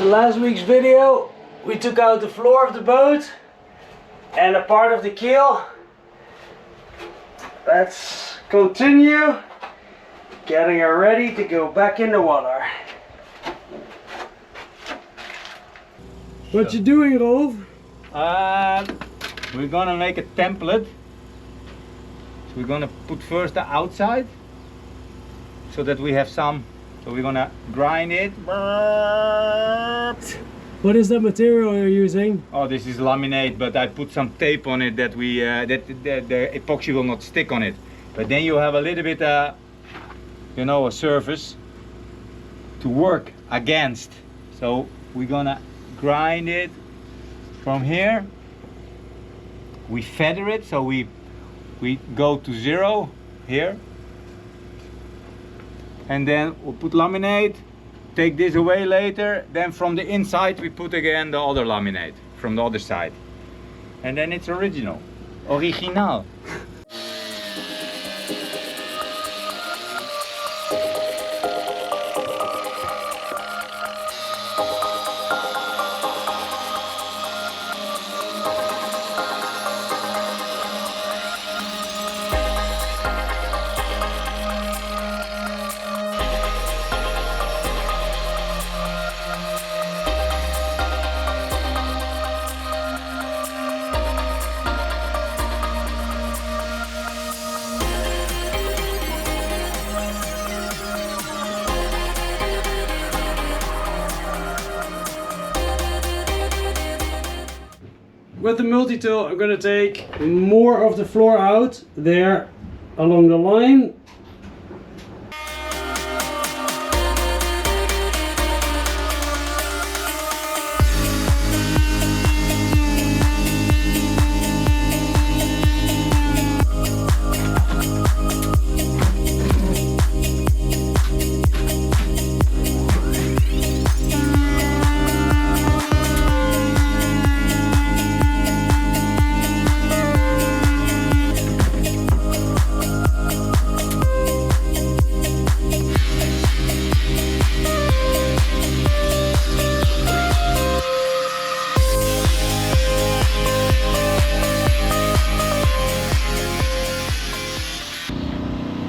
In last week's video we took out the floor of the boat and a part of the keel. Let's continue getting her ready to go back in the water. What you doing, Rolf? We're gonna make a template. So we're gonna put first the outside so that we have some. So we're gonna grind it. What is the material you're using? Oh, this is laminate, but I put some tape on it that the epoxy will not stick on it. But then you have a little bit, you know, a surface to work against. So we're gonna grind it from here. We feather it, so we go to 0 here. And then we'll put laminate, take this away later, then from the inside we put again the other laminate from the other side. And then it's original. With the multi-tool I'm going to take more of the floor out there along the line.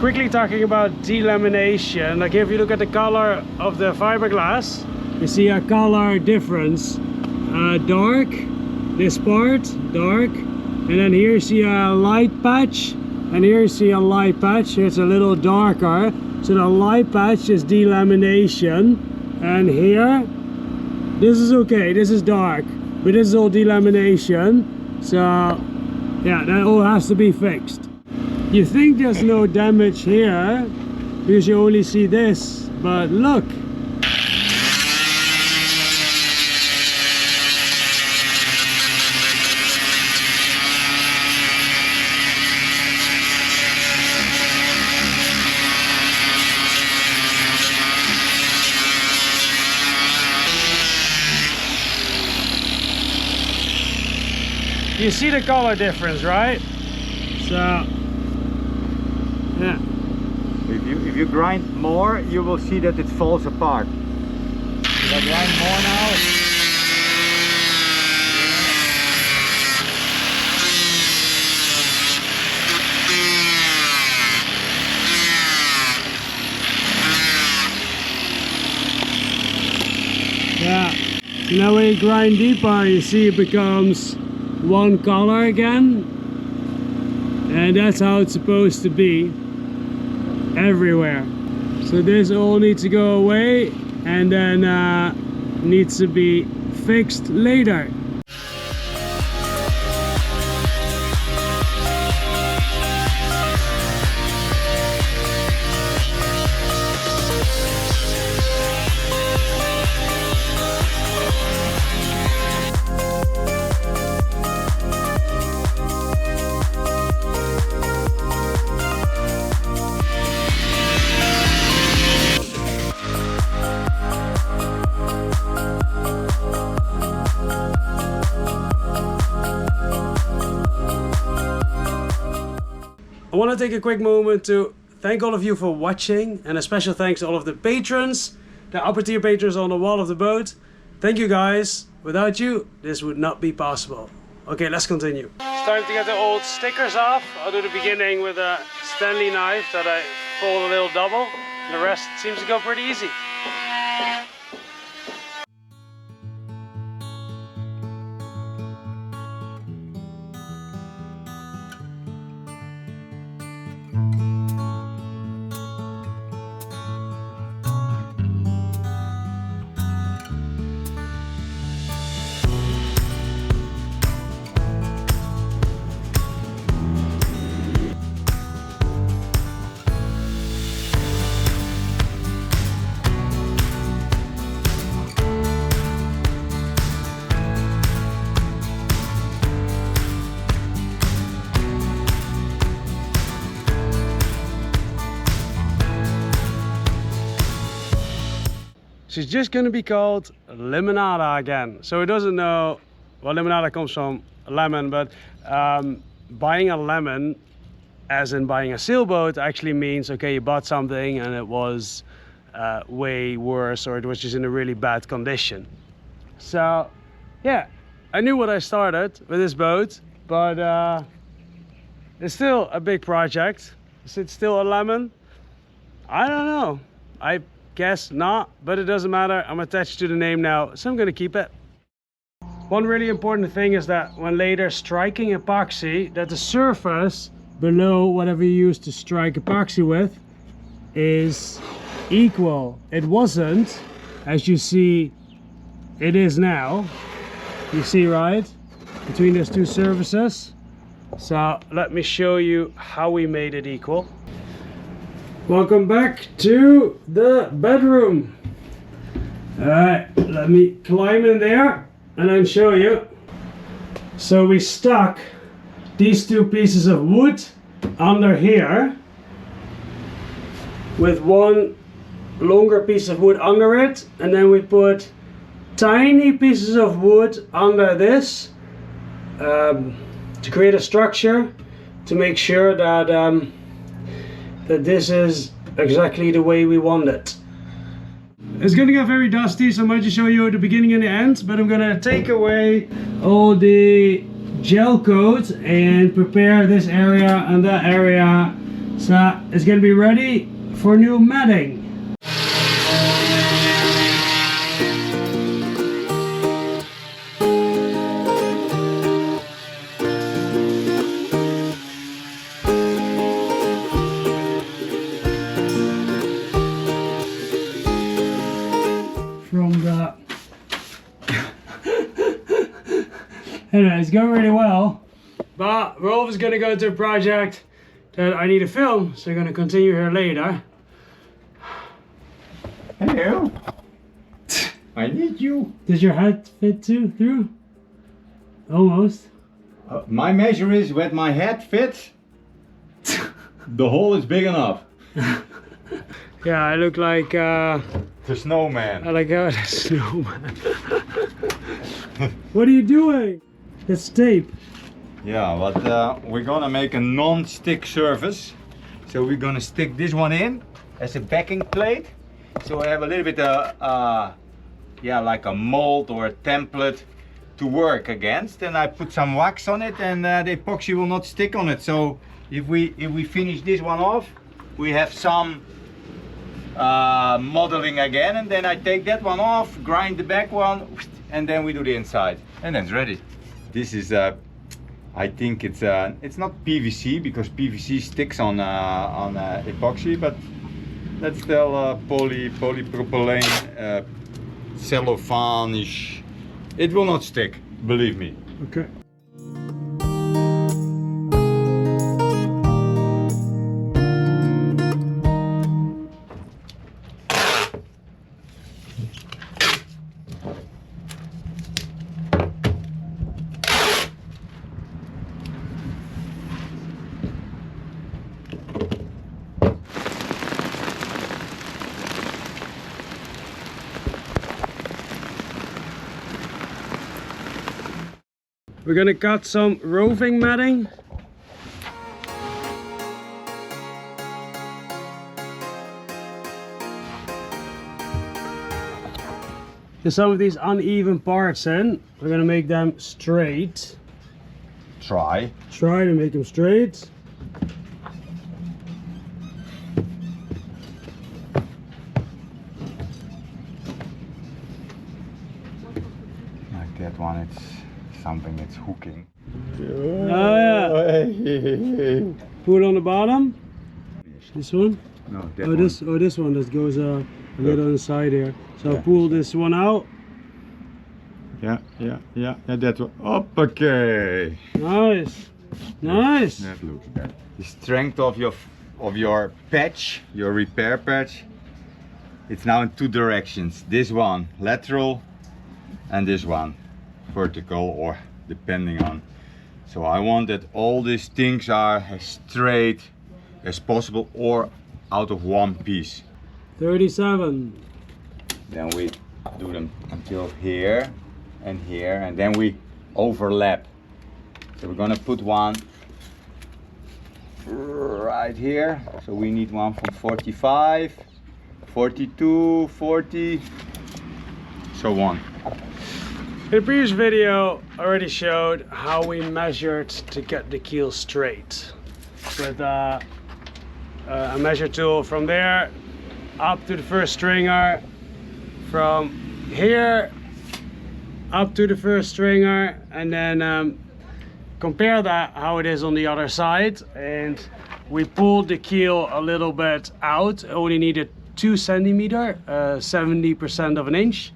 Quickly talking about delamination, like if you look at the color of the fiberglass, you see a color difference. Dark, this part, dark, and then here you see a light patch, and here you see a light patch. It's a little darker, so the light patch is delamination, and here, this is okay, this is dark, but this is all delamination, so yeah, that all has to be fixed. You think there's no damage here because you only see this, but look. You see the color difference, right? So yeah. If you grind more, you will see that it falls apart. If I grind more now. Yeah. So now when you grind deeper, you see it becomes one color again. And that's how it's supposed to be everywhere. So this all needs to go away and then needs to be fixed later. I want to take a quick moment to thank all of you for watching, and a special thanks to all of the patrons, the upper tier patrons on the wall of the boat. Thank you guys. Without you, this would not be possible. Okay, let's continue. Starting to get the old stickers off. I'll do the beginning with a Stanley knife that I fold a little double. The rest seems to go pretty easy. She's just going to be called Limonada again. So who doesn't know, well, limonada comes from lemon, but buying a lemon, as in buying a sailboat, actually means, okay, you bought something and it was way worse, or it was just in a really bad condition. So yeah, I knew what I started with this boat, but it's still a big project. Is it still a lemon? I don't know. I guess not, but it doesn't matter. I'm attached to the name now, so I'm gonna keep it. One really important thing is that when later striking epoxy, that the surface below whatever you use to strike epoxy with is equal. It wasn't, as you see it is now. You see, right, between those two surfaces. So let me show you how we made it equal. Welcome back to the bedroom. Alright, let me climb in there and then show you. So we stuck these two pieces of wood under here with one longer piece of wood under it, and then we put tiny pieces of wood under this to create a structure, to make sure that that this is exactly the way we want it. It's gonna get very dusty, so I might just show you the beginning and the end, but I'm gonna take away all the gel coat and prepare this area and that area, so it's gonna be ready for new matting. Anyway, it's going really well, but Rolf is going to go to a project that I need to film, so we're going to continue here later. Hello. I need you. Does your hat fit through? Almost. My measure is when my head fits, the hole is big enough. Yeah, I look like the snowman. I like the snowman. What are you doing? It's tape. Yeah, but we're gonna make a non-stick surface. So we're gonna stick this one in as a backing plate. So I have a little bit yeah, like a mold or a template to work against. And I put some wax on it, and the epoxy will not stick on it. So if we finish this one off, we have some modeling again, and then I take that one off, grind the back one, and then we do the inside, and then it's ready. This is I think it's not PVC, because PVC sticks on epoxy, but that's still polypropylene cellophane-ish. It will not stick, believe me. Okay. We're gonna cut some roving matting. There's some of these uneven parts in. We're gonna make them straight. Try. Try to make them straight. Like that one, it's something that's hooking. Oh yeah. Put it on the bottom. This one? No, that Oh, one. this one that goes a bit on the side here. So Yeah. pull this one out. Yeah, that one. Okay. Nice. Nice. That looks better. The strength of your patch, your repair patch, it's now in two directions. This one lateral and this one vertical, or depending on. So I want that all these things are as straight as possible or out of one piece. 37. Then we do them until here and here, and then we overlap. So we're gonna put one right here. So we need one from 45, 42, 40, so on. In the previous video, I already showed how we measured to get the keel straight with a measure tool from there up to the first stringer, from here up to the first stringer, and then compare that how it is on the other side. And we pulled the keel a little bit out, only needed 2 centimeter, 70% of an inch.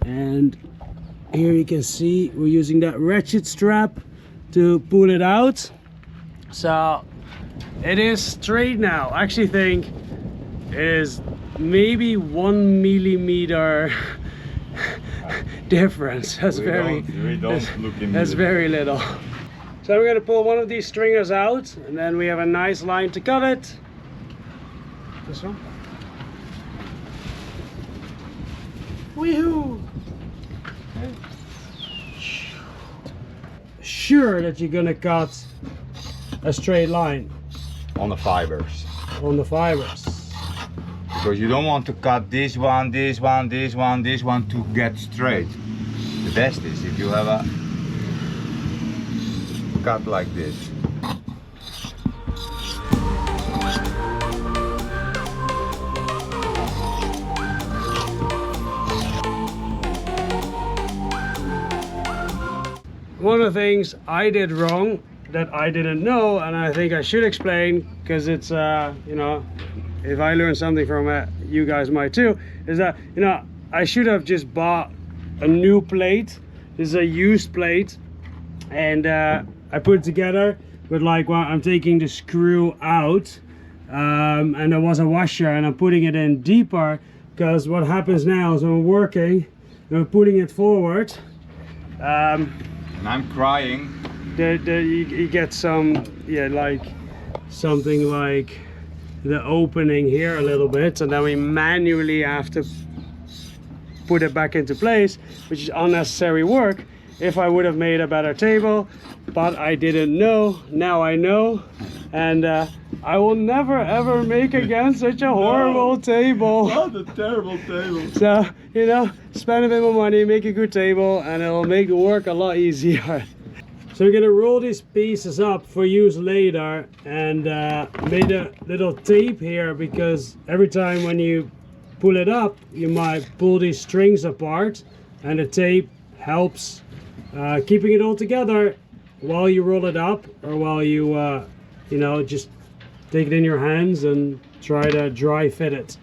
And here you can see we're using that ratchet strap to pull it out. So it is straight now. I actually think it is maybe 1 millimeter difference. That's very little. So we're going to pull one of these stringers out, and then we have a nice line to cut it. This one. Woohoo! Sure that you're gonna cut a straight line On the fibers. on the fibers. Because you don't want to cut this one, this one, this one, this one to get straight. The best is if you have a cut like this. One of the things I did wrong that I didn't know, and I think I should explain, because it's you know, if I learn something from it, you guys might too, is that, you know, I should have just bought a new plate. This is a used plate, and I put it together with, like, well, I'm taking the screw out, and there was a washer, and I'm putting it in deeper, because what happens now is when I'm working, I'm putting it forward, And I'm crying. you get some, yeah, like something like the opening here a little bit, and then we manually have to put it back into place, which is unnecessary work. If I would have made a better table, but I didn't know. Now I know, and I will never ever make again such a horrible table. What a terrible table. So, you know, spend a bit more money, make a good table, and it'll make the work a lot easier. So we're gonna roll these pieces up for use later, and made a little tape here, because every time when you pull it up, you might pull these strings apart, and the tape helps keeping it all together while you roll it up, or while you, you know, just take it in your hands and try to dry fit it.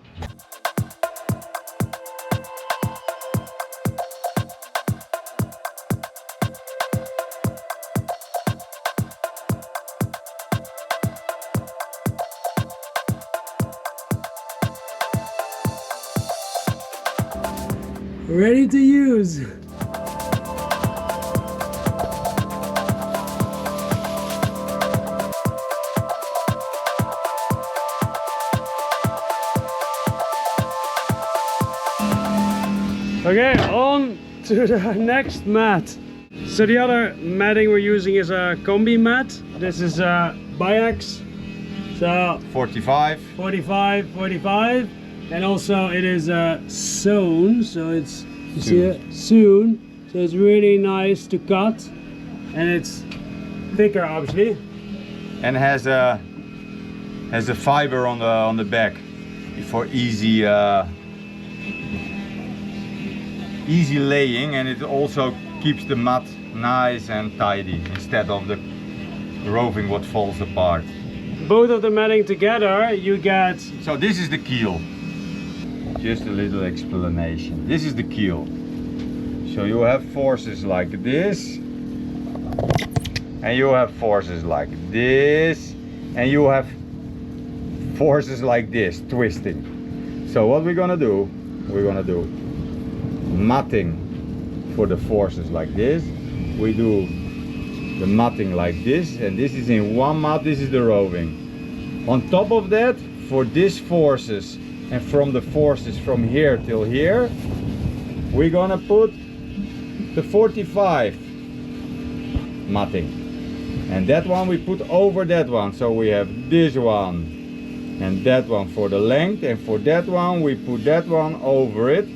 Ready to use. Okay, on to the next mat. So the other matting we're using is a combi mat. This is a biax. So 45. 45, and also it is sewn, so it's You see it? Soon. So it's really nice to cut, and it's thicker obviously. And has a fiber on the back for easy easy laying, and it also keeps the mat nice and tidy instead of the roving what falls apart. Both of the matting together you get. So this is the keel. Just a little explanation. This is the keel. So you have forces like this, and you have forces like this, and you have forces like this, twisting. So what we're gonna do, matting for the forces like this. We do the matting like this, and this is in one mat, this is the roving. On top of that, for these forces, and from the forces from here till here, we're gonna put the 45 matting, and that one we put over that one. So we have this one and that one for the length, and for that one we put that one over it,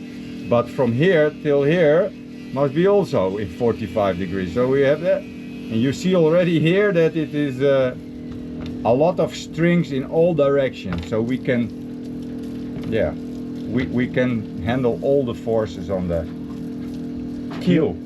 but from here till here must be also in 45 degrees. So we have that, and you see already here that it is a lot of strings in all directions, so we can, yeah, we can handle all the forces on the keel.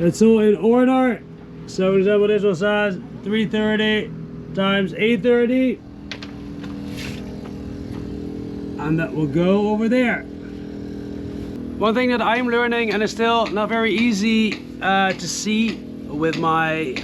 It's all in order. So for example, this one says 330 times 830, and that will go over there. One thing that I'm learning, and it's still not very easy to see with my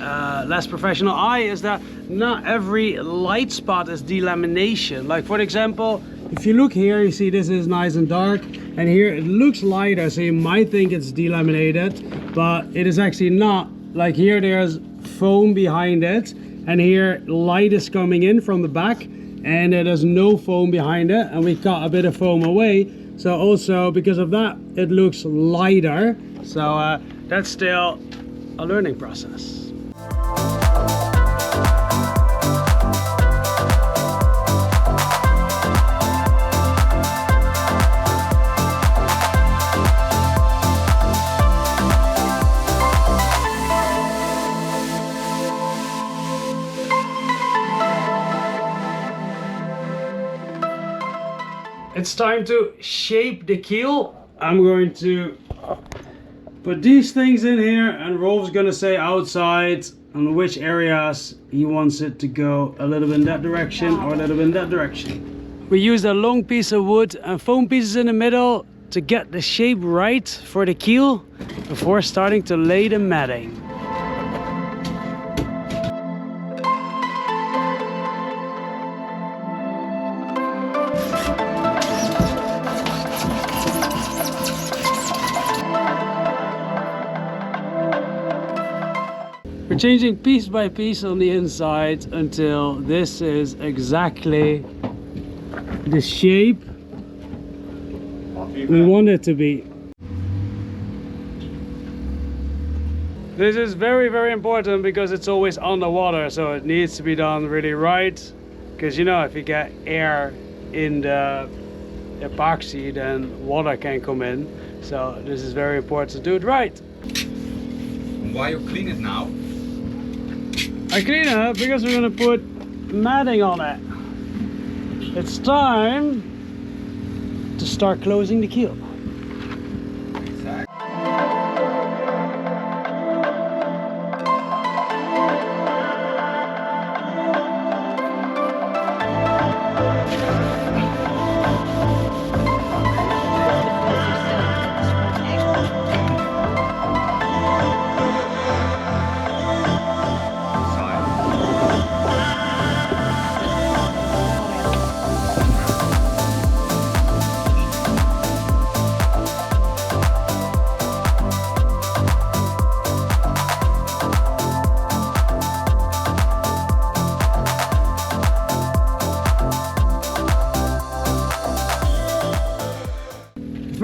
less professional eye, is that not every light spot is delamination. Like for example, if you look here, you see this is nice and dark, and here it looks lighter, so you might think it's delaminated, but it is actually not. Like here there's foam behind it, and here light is coming in from the back, and there's no foam behind it, and we cut a bit of foam away, so also because of that it looks lighter. So that's still a learning process. It's time to shape the keel. I'm going to put these things in here, and Rolf's gonna say outside on which areas he wants it to go, a little bit in that direction or a little bit in that direction. We used a long piece of wood and foam pieces in the middle to get the shape right for the keel before starting to lay the matting. We're changing piece by piece on the inside until this is exactly the shape we want it to be. This is very, very important because it's always underwater, so it needs to be done really right. Because you know, if you get air in the epoxy, then water can come in. So this is very important to do it right. Why you clean it now? I clean it because we're gonna put matting on it. It's time to start closing the keel.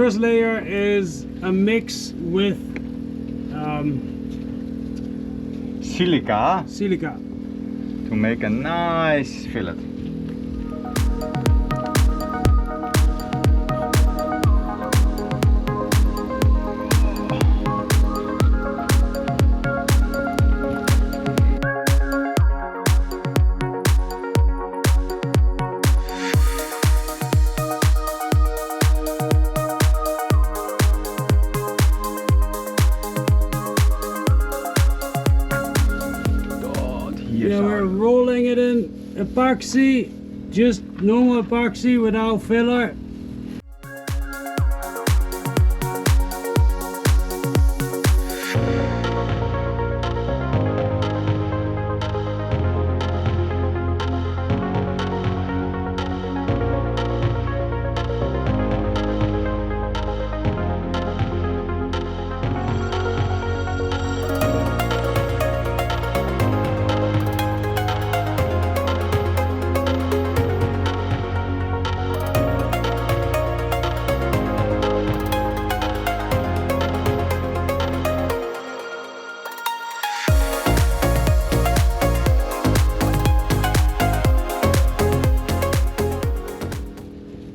first layer is a mix with Silica silica. to make a nice fillet. Yeah, we're rolling it in epoxy, just normal epoxy without filler.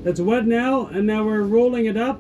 It's wet now, and now we're rolling it up.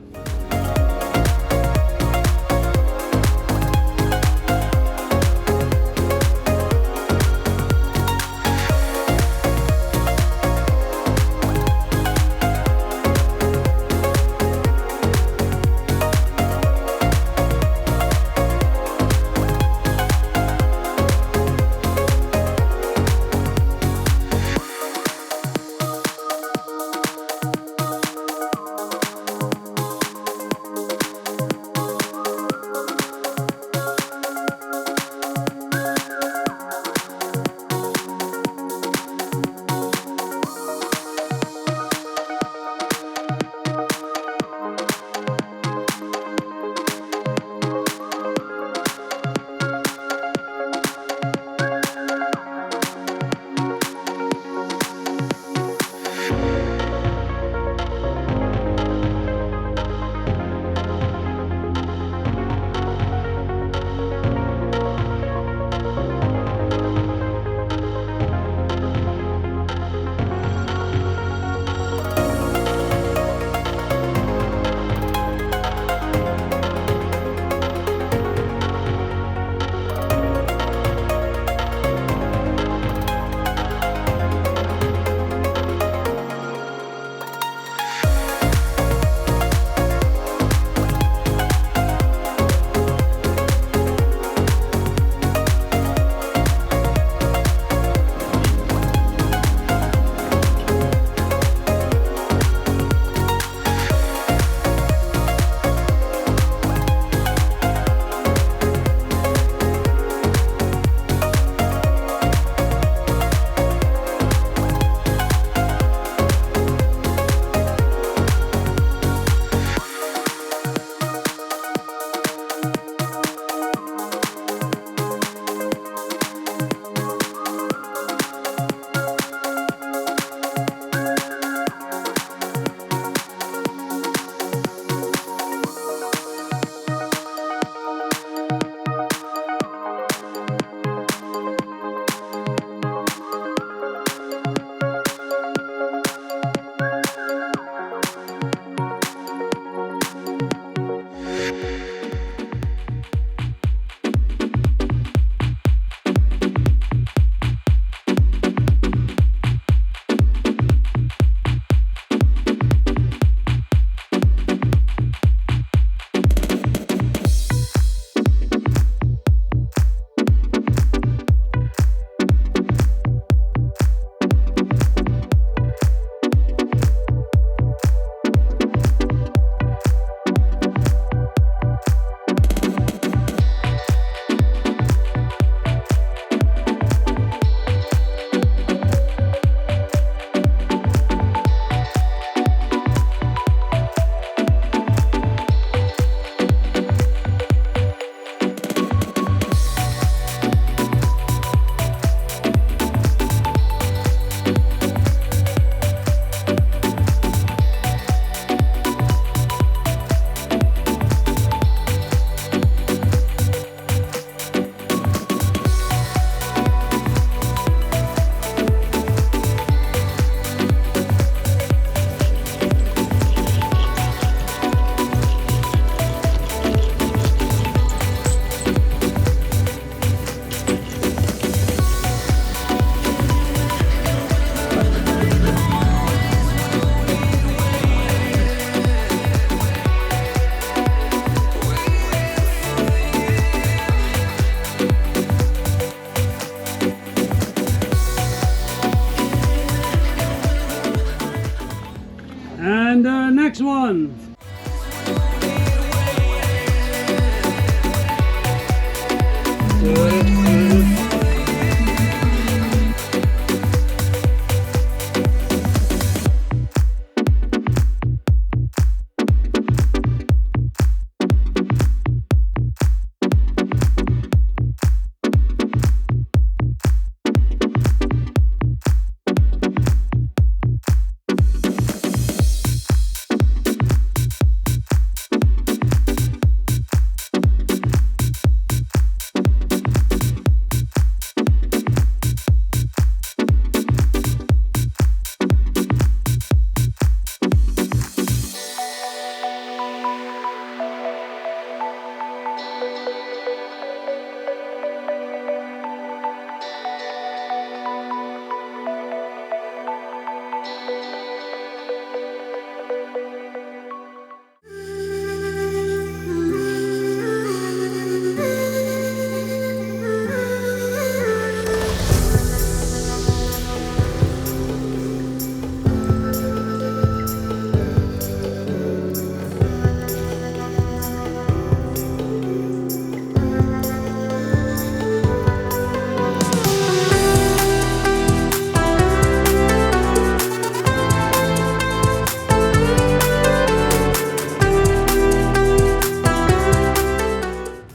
and the next one.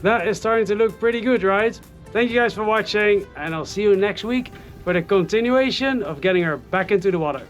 That is starting to look pretty good, right? Thank you guys for watching, and I'll see you next week for the continuation of getting her back into the water.